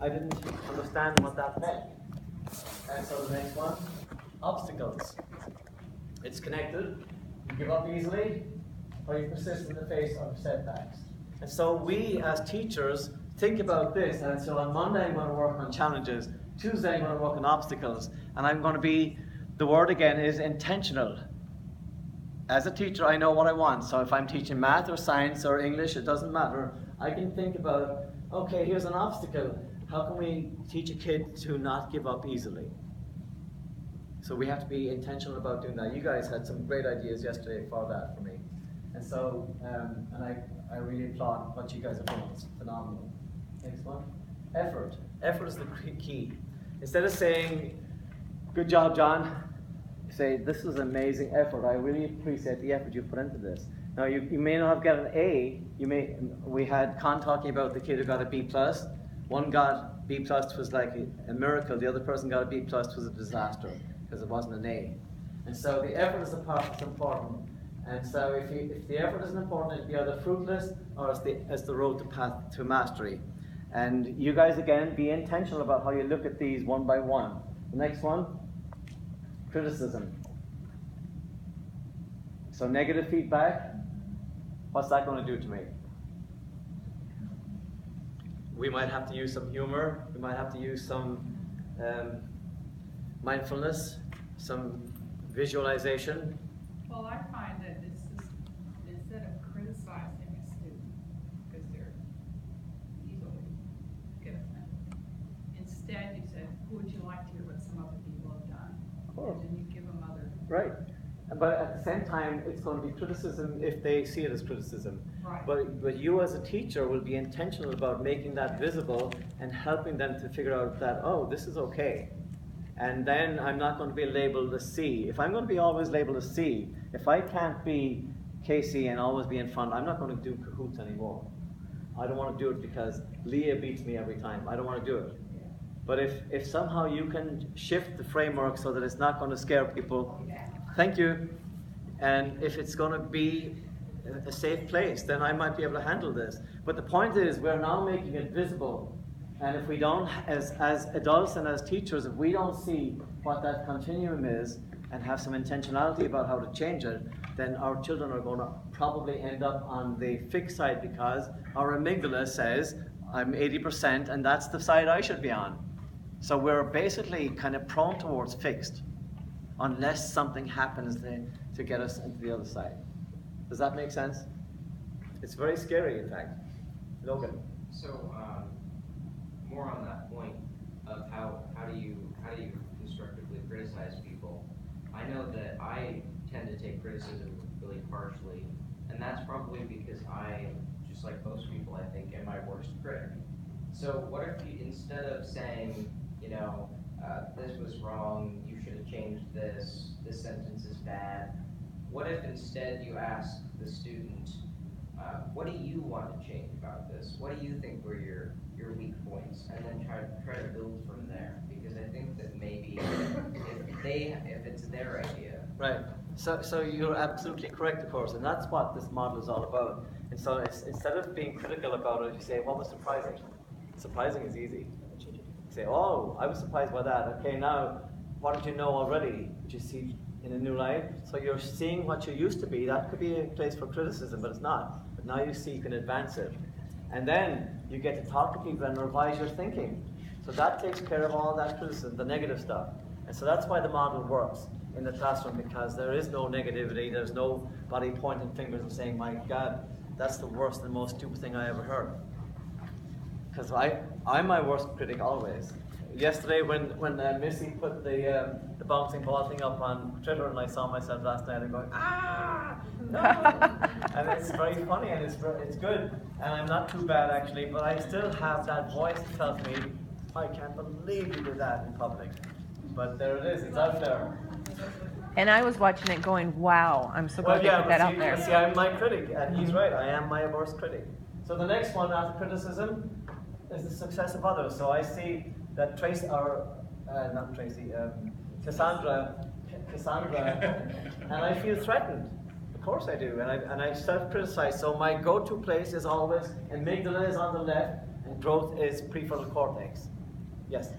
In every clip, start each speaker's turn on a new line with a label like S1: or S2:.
S1: I didn't understand what that meant. And so the next one, obstacles. It's connected. You give up easily, or you persist in the face of setbacks. And so we, as teachers, think about this. And so on Monday, I'm going to work on challenges. Tuesday, I'm going to work on obstacles. And I'm going to be, the word again is intentional. As a teacher, I know what I want. So if I'm teaching math or science or English, it doesn't matter. I can think about, okay, here's an obstacle. How can we teach a kid to not give up easily? So we have to be intentional about doing that. You guys had some great ideas yesterday for that for me. And so, and I really applaud what you guys have done. It's phenomenal. Next one. Effort. Effort is the key. Instead of saying, good job, John, say, this is amazing effort. I really appreciate the effort you put into this. Now, you may not have got an A. We had Con talking about the kid who got a B+. One got B+, was like a miracle. The other person got a B+, was a disaster, because it wasn't an A. And so the effort is the part that's important. And so if the effort isn't important, it'll be either fruitless or it's the road to path to mastery. And you guys, again, be intentional about how you look at these one by one. The next one, criticism. So negative feedback, what's that going to do to me? We might have to use some humor. We might have to use some mindfulness, some visualization.
S2: Well, I find that this is, instead of criticizing a student, because they're easily get offended, instead you said, who would you like to hear what some other people have done?
S1: Cool.
S2: And then you give them other...
S1: Right. But at the same time, it's going to be criticism if they see it as criticism.
S2: Right.
S1: But you as a teacher will be intentional about making that visible and helping them to figure out that, oh, this is okay. And then I'm not going to be labeled a C. If I'm going to be always labeled a C, if I can't be Casey and always be in front, I'm not going to do cahoots anymore. I don't want to do it because Leah beats me every time. I don't want to do it. But if somehow you can shift the framework so that it's not going to scare people, thank you. And if it's going to be a safe place, then I might be able to handle this. But the point is, we're now making it visible. And if we don't, as adults and as teachers, if we don't see what that continuum is and have some intentionality about how to change it, then our children are going to probably end up on the fixed side because our amygdala says, I'm 80% and that's the side I should be on. So we're basically kind of prone towards fixed unless something happens to get us into the other side. Does that make sense? It's very scary, in fact. Logan.
S3: So, more on that point of how do you constructively criticize people. I know that I tend to take criticism really harshly, and that's probably because I, just like most people, I think, am my worst critic. So what if you, instead of saying, you know, this was wrong, you should have changed this sentence is bad, what if instead you ask the student, what do you want to change about this? What do you think were your weak points? And then try to build from there. Because I think that maybe if it's their idea.
S1: Right. So you're absolutely correct, of course, and that's what this model is all about. And so instead of being critical about it, you say, what was surprising? Surprising is easy. You say, oh, I was surprised by that. Okay, now, what did you know already? Did you see in a new light? So you're seeing what you used to be. That could be a place for criticism, but it's not. But now you see you can advance it. And then you get to talk to people and revise your thinking. So that takes care of all that criticism, the negative stuff. And so that's why the model works in the classroom, because there is no negativity, there's nobody pointing fingers and saying, my God, that's the worst and most stupid thing I ever heard. Because I'm my worst critic always. Yesterday when Missy put the bouncing ball thing up on Twitter and I saw myself last night, I'm going, ah, no! And it's very funny and it's good. And I'm not too bad actually, but I still have that voice that tells me, I can't believe you did that in public. But there it is, it's out there.
S4: And I was watching it going, wow, I'm so glad they put that out there.
S1: See, I'm my critic, and he's right, I am my worst critic. So the next one after criticism is the success of others. So I see that Cassandra, and I feel threatened. Of course I do, and I self-criticize. So my go-to place is always, amygdala is on the left, and growth is prefrontal cortex. Yes?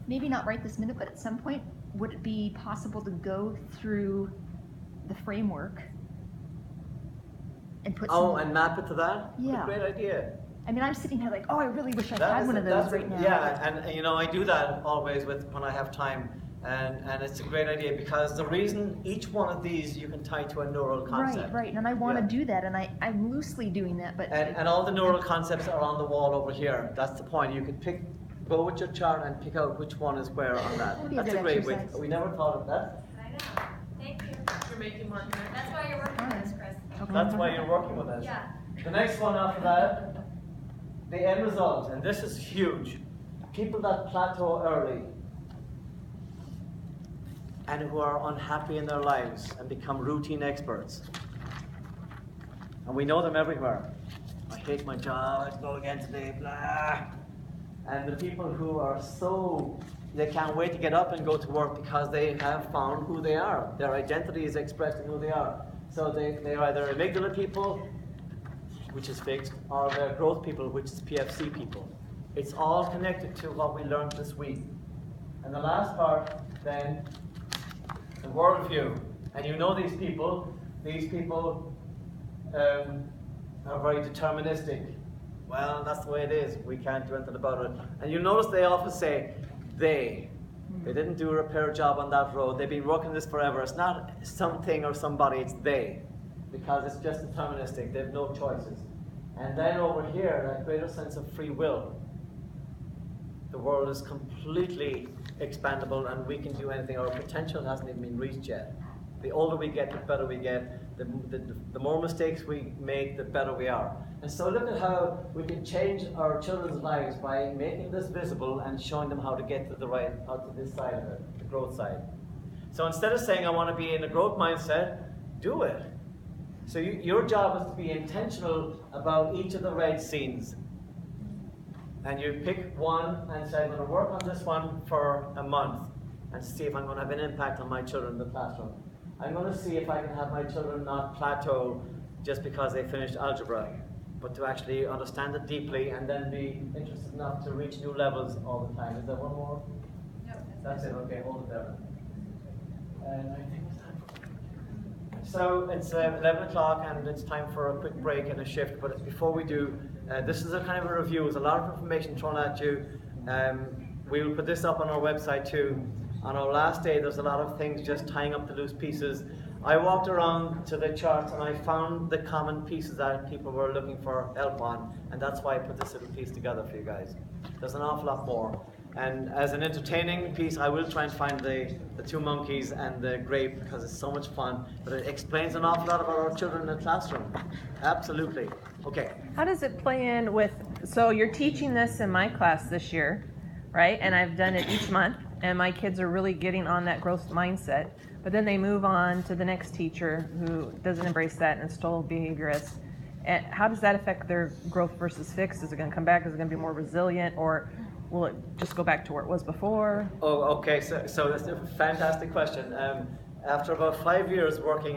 S5: Maybe not right this minute, but at some point, would it be possible to go through the framework and put
S1: Oh,
S5: some...
S1: and map it to that?
S5: Yeah.
S1: Great idea.
S5: I mean, I'm sitting here like, oh, I really wish I
S1: That
S5: had
S1: is
S5: one
S1: a-
S5: of those
S1: that's a-
S5: right now.
S1: Yeah, and you know, I do that always when I have time, and it's a great idea because the reason each one of these you can tie to a neural concept.
S5: Right, and I want to
S1: Yeah.
S5: do that, and I'm loosely doing that, but...
S1: And all the neural concepts are on the wall over here. That's the point. You can go with your chart and pick out which one is where on that.
S5: That'd be a
S1: That's
S5: good
S1: a great way.
S5: exercise.
S1: We never thought of that.
S6: I know. Thank you.
S2: You're making more connections.
S6: That's why you're working with us, Chris.
S5: Okay.
S1: That's why you're working with us.
S6: Yeah.
S1: The next one after that, the end result, and this is huge. People that plateau early and who are unhappy in their lives and become routine experts. And we know them everywhere. I hate my job, I have to go again today, blah. And the people who are they can't wait to get up and go to work because they have found who they are. Their identity is expressed in who they are. So they're either amygdala people, which is fixed, or they're growth people, which is PFC people. It's all connected to what we learned this week. And the last part, then, the worldview. And you know these people are very deterministic. Well, that's the way it is. We can't do anything about it. And you notice they often say, they didn't do a repair job on that road. They've been working this forever. It's not something or somebody, it's they. Because it's just deterministic. They have no choices. And then over here, that greater sense of free will. The world is completely expandable and we can do anything. Our potential hasn't even been reached yet. The older we get, the better we get. The more mistakes we make, the better we are. And so look at how we can change our children's lives by making this visible and showing them how to get to out to this side of it, the growth side. So instead of saying, I want to be in a growth mindset, do it. So your job is to be intentional about each of the red scenes. And you pick one and say, I'm going to work on this one for a month and see if I'm going to have an impact on my children in the classroom. I'm going to see if I can have my children not plateau just because they finished algebra, but to actually understand it deeply and then be interested enough to reach new levels all the time. Is there one more?
S2: No,
S1: That's it, okay, hold it there. And I think it's time for So it's 11 o'clock and it's time for a quick break and a shift, but before we do, this is a kind of a review. There's a lot of information thrown at you. We will put this up on our website too. On our last day, there's a lot of things just tying up the loose pieces. I walked around to the charts and I found the common pieces that people were looking for help on, and that's why I put this little piece together for you guys. There's an awful lot more. And as an entertaining piece, I will try and find the two monkeys and the grape because it's so much fun, but it explains an awful lot about our children in the classroom. Absolutely. Okay.
S4: How does it play in with, so you're teaching this in my class this year, right? And I've done it each month, and my kids are really getting on that growth mindset. But then they move on to the next teacher who doesn't embrace that and is total behaviorist. And how does that affect their growth versus fixed? Is it going to come back? Is it going to be more resilient? Or will it just go back to where it was before?
S1: Oh, okay. So that's a fantastic question. After about 5 years working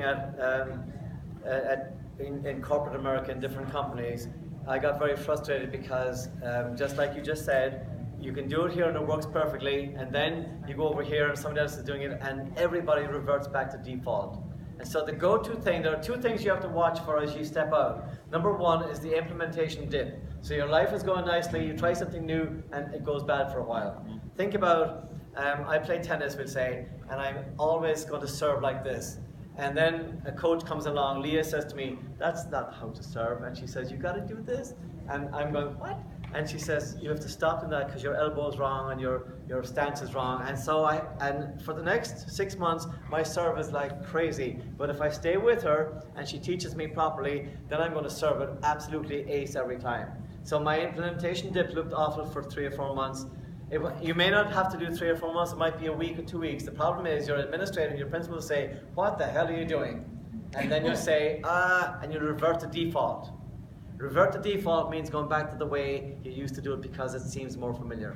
S1: in corporate America in different companies, I got very frustrated because just like you just said, you can do it here and it works perfectly, and then you go over here and somebody else is doing it and everybody reverts back to default. And so the go-to thing, there are two things you have to watch for as you step out. Number one is the implementation dip. So your life is going nicely, you try something new and it goes bad for a while. Think about, I play tennis, we'll say, and I'm always going to serve like this. And then a coach comes along, Leah says to me, that's not how to serve. And she says, you got to do this. And I'm going, what? And she says, you have to stop doing that because your elbow's wrong and your stance is wrong. And so and for the next 6 months, my serve is like crazy. But if I stay with her and she teaches me properly, then I'm going to serve it absolutely ace every time. So my implementation dip looked awful for 3 or 4 months. You may not have to do 3 or 4 months, it might be a week or 2 weeks. The problem is your administrator and your principal will say, what the hell are you doing? And then you say, and you revert to default. Revert to default means going back to the way you used to do it because it seems more familiar.